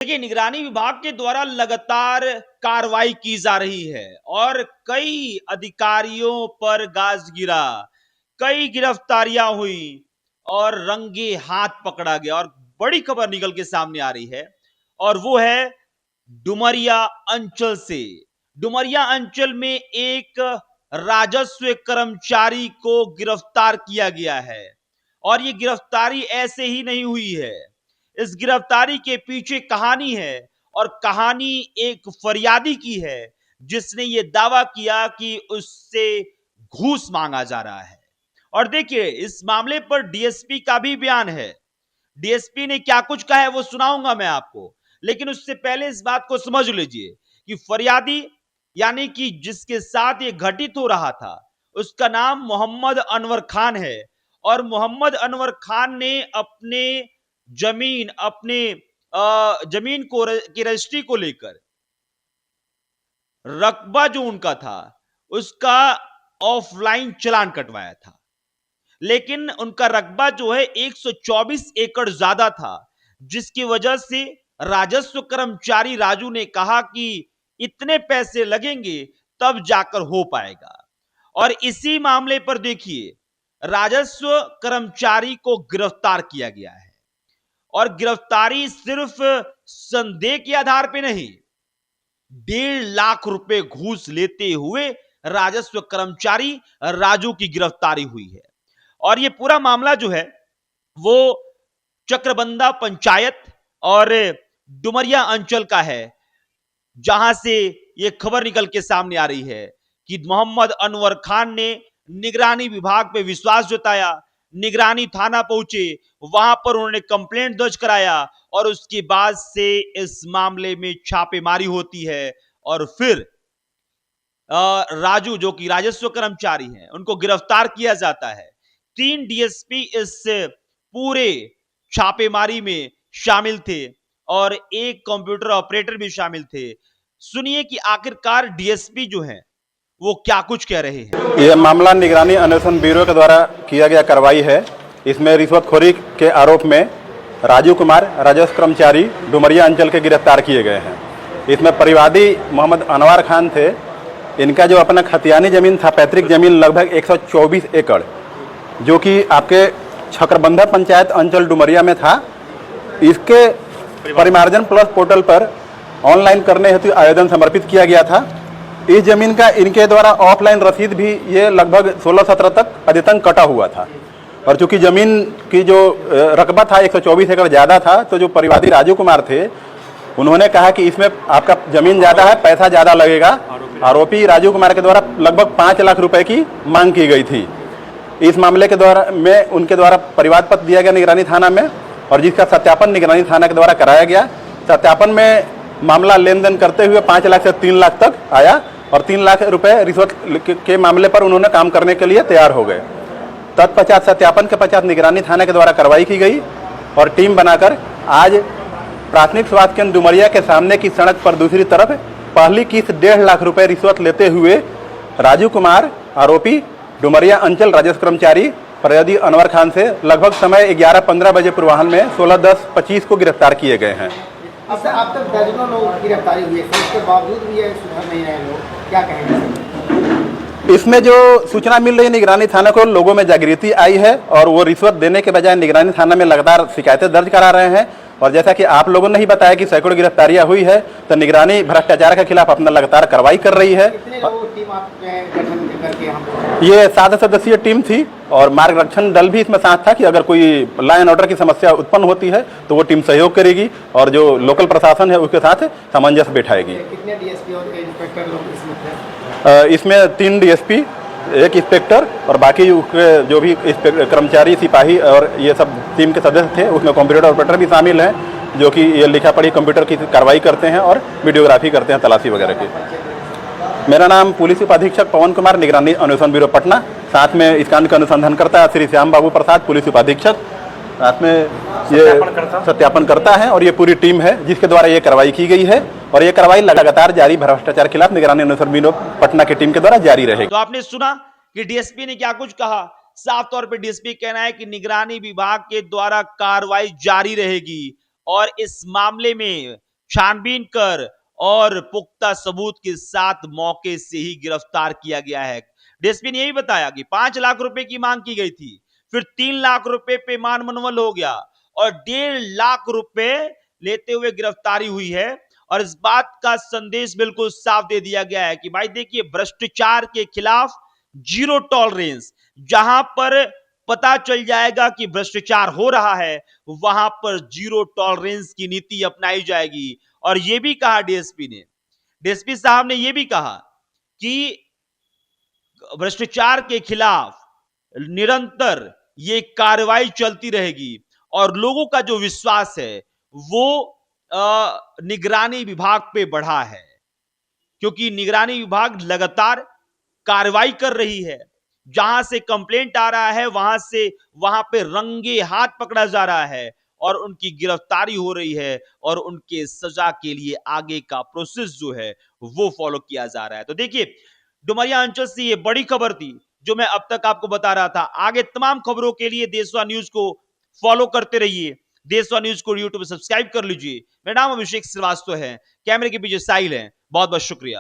देखिए, निगरानी विभाग के द्वारा लगातार कार्रवाई की जा रही है और कई अधिकारियों पर गाज गिरा, कई गिरफ्तारियां हुई और रंगे हाथ पकड़ा गया। और बड़ी खबर निकल के सामने आ रही है और वो है डुमरिया अंचल से। डुमरिया अंचल में एक राजस्व कर्मचारी को गिरफ्तार किया गया है और ये गिरफ्तारी ऐसे ही नहीं हुई है। इस गिरफ्तारी के पीछे कहानी है और कहानी एक फरियादी की है जिसने ये दावा किया कि उससे घूस मांगा जा रहा है। और देखिए, इस मामले पर डीएसपी का भी बयान है। डीएसपी ने क्या कुछ कहा है वो सुनाऊंगा मैं आपको, लेकिन उससे पहले इस बात को समझ लीजिए कि फरियादी यानी कि जिसके साथ ये घटित हो रहा था उसका नाम मोहम्मद अनवर खान है। और मोहम्मद अनवर खान ने अपने जमीन को की रजिस्ट्री को लेकर रकबा जो उनका था उसका ऑफलाइन चालान कटवाया था, लेकिन उनका रकबा जो है 124 एकड़ ज्यादा था, जिसकी वजह से राजस्व कर्मचारी राजू ने कहा कि इतने पैसे लगेंगे तब जाकर हो पाएगा। और इसी मामले पर देखिए, राजस्व कर्मचारी को गिरफ्तार किया गया है और गिरफ्तारी सिर्फ संदेह के आधार पर नहीं, 1.5 लाख रुपए घूस लेते हुए राजस्व कर्मचारी राजू की गिरफ्तारी हुई है। और यह पूरा मामला जो है वो चक्रबंदा पंचायत और डुमरिया अंचल का है, जहां से यह खबर निकल के सामने आ रही है कि मोहम्मद अनवर खान ने निगरानी विभाग पे विश्वास जताया, निगरानी थाना पहुंचे, वहां पर उन्होंने कंप्लेंट दर्ज कराया और उसके बाद से इस मामले में छापेमारी होती है और फिर राजू जो कि राजस्व कर्मचारी हैं उनको गिरफ्तार किया जाता है। 3 डीएसपी इस पूरे छापेमारी में शामिल थे और एक कंप्यूटर ऑपरेटर भी शामिल थे। सुनिए कि आखिरकार डीएसपी जो हैं वो क्या कुछ कह रहे हैं। यह मामला निगरानी अन्वेषण ब्यूरो के द्वारा किया गया कार्रवाई है। इसमें रिश्वतखोरी के आरोप में राजू कुमार राजस्व कर्मचारी डुमरिया अंचल के गिरफ्तार किए गए हैं। इसमें परिवादी मोहम्मद अनवर खान थे। इनका जो अपना खतियानी जमीन था, पैतृक जमीन लगभग 124 एकड़, जो कि आपके चक्रबंधा पंचायत अंचल डुमरिया में था, इसके परिमार्जन प्लस पोर्टल पर ऑनलाइन करने हेतु आवेदन समर्पित किया गया था। इस जमीन का इनके द्वारा ऑफलाइन रसीद भी ये लगभग 16-17 तक अद्यतन कटा हुआ था। और चूंकि जमीन की जो रकबा था 124 एकड़ ज़्यादा था, तो जो परिवादी राजू कुमार थे उन्होंने कहा कि इसमें आपका जमीन ज़्यादा है, पैसा ज़्यादा लगेगा। आरोपी राजू कुमार के द्वारा लगभग 5 लाख रुपए की मांग की गई थी। इस मामले के द्वारा में उनके द्वारा परिवाद पत्र दिया गया निगरानी थाना में और जिसका सत्यापन निगरानी थाना के द्वारा कराया गया। सत्यापन में मामला लेन देन करते हुए 5 लाख से 3 लाख तक आया और 3 लाख रुपए रिश्वत के मामले पर उन्होंने काम करने के लिए तैयार हो गए। तत्पश्चात सत्यापन के पश्चात निगरानी थाने के द्वारा कार्रवाई की गई और टीम बनाकर आज प्राथमिक स्वास्थ्य केंद्र डुमरिया के सामने की सड़क पर दूसरी तरफ पहली किस्त 1.5 लाख रुपए रिश्वत लेते हुए राजू कुमार आरोपी डुमरिया अंचल राजस्व कर्मचारी परिवादी अनवर खान से लगभग समय 11:15 बजे पूर्वाह्न में 16/10/25 को गिरफ्तार किए गए हैं। अब तक दर्जनों लोग गिरफ्तारी हुई है, इसके बावजूद भी ये सुधर नहीं रहे लोग, क्या कहेंगे? इसमें जो सूचना मिल रही है निगरानी थाना को, लोगों में जागृति आई है और वो रिश्वत देने के बजाय निगरानी थाना में लगातार शिकायतें दर्ज करा रहे हैं। और जैसा कि आप लोगों ने ही बताया कि सैकड़ों गिरफ्तारियां हुई है, तो निगरानी भ्रष्टाचार के खिलाफ अपना लगातार कार्रवाई कर रही है। ये 7 सदस्यीय टीम थी और मार्गरक्षण दल भी इसमें साथ था कि अगर कोई लॉ एंड ऑर्डर की समस्या उत्पन्न होती है तो वो टीम सहयोग करेगी और जो लोकल प्रशासन है उसके साथ सामंजस्य बैठाएगी। कितने डीएसपी और इंस्पेक्टर लोग इसमें थे? इसमें 3 डीएसपी, 1 इंस्पेक्टर और बाकी जो भी कर्मचारी, सिपाही और ये सब टीम के सदस्य थे। उसमें कंप्यूटर ऑपरेटर भी शामिल हैं जो कि ये लिखा पढ़ी कंप्यूटर की कार्रवाई करते हैं और वीडियोग्राफी करते हैं तलाशी वगैरह की। मेरा नाम पुलिस उपाधीक्षक पवन कुमार, निगरानी अन्वेषण ब्यूरो पटना। साथ में इस कांड का अनुसंधान करता है श्री श्याम बाबू प्रसाद, पुलिस उपाधीक्षक। साथ में ये सत्यापन करता है और ये पूरी टीम है जिसके द्वारा ये कार्रवाई की गई है और ये कार्रवाई लगातार जारी भ्रष्टाचार के खिलाफ निगरानी अन्वेषण ब्यूरो पटना की टीम के द्वारा जारी रहेगी। तो आपने सुना कि डीएसपी ने क्या कुछ कहा। साफ तौर पे डीएसपी कहना है कि निगरानी विभाग के द्वारा कार्रवाई जारी रहेगी और इस मामले में छानबीन कर और पुख्ता सबूत के साथ मौके से ही गिरफ्तार किया गया है। डीएसपी ने यही बताया कि 5 लाख रुपए की मांग की गई थी, फिर 3 लाख रुपए पे मान मनवल हो गया और 1.5 लाख रुपए लेते हुए गिरफ्तारी हुई है। और इस बात का संदेश बिल्कुल साफ दे दिया गया है कि भाई देखिए, भ्रष्टाचार के खिलाफ जीरो टॉलरेंस। जहां पर पता चल जाएगा कि भ्रष्टाचार हो रहा है, वहां पर जीरो टॉलरेंस की नीति अपनाई जाएगी। और यह भी कहा डीएसपी साहब ने यह भी कहा कि भ्रष्टाचार के खिलाफ निरंतर ये कार्रवाई चलती रहेगी और लोगों का जो विश्वास है वो निगरानी विभाग पे बढ़ा है, क्योंकि निगरानी विभाग लगातार कार्रवाई कर रही है। जहां से कंप्लेंट आ रहा है वहां पे रंगे हाथ पकड़ा जा रहा है और उनकी गिरफ्तारी हो रही है और उनके सजा के लिए आगे का प्रोसेस जो है वो फॉलो किया जा रहा है। तो देखिए, डुमरिया अंचल से ये बड़ी खबर थी जो मैं अब तक आपको बता रहा था। आगे तमाम खबरों के लिए देशवा न्यूज को फॉलो करते रहिए। देशवा न्यूज को यूट्यूब पर सब्सक्राइब कर लीजिए। मेरा नाम अभिषेक श्रीवास्तव है, कैमरे के पीछे साहिल है। बहुत बहुत शुक्रिया।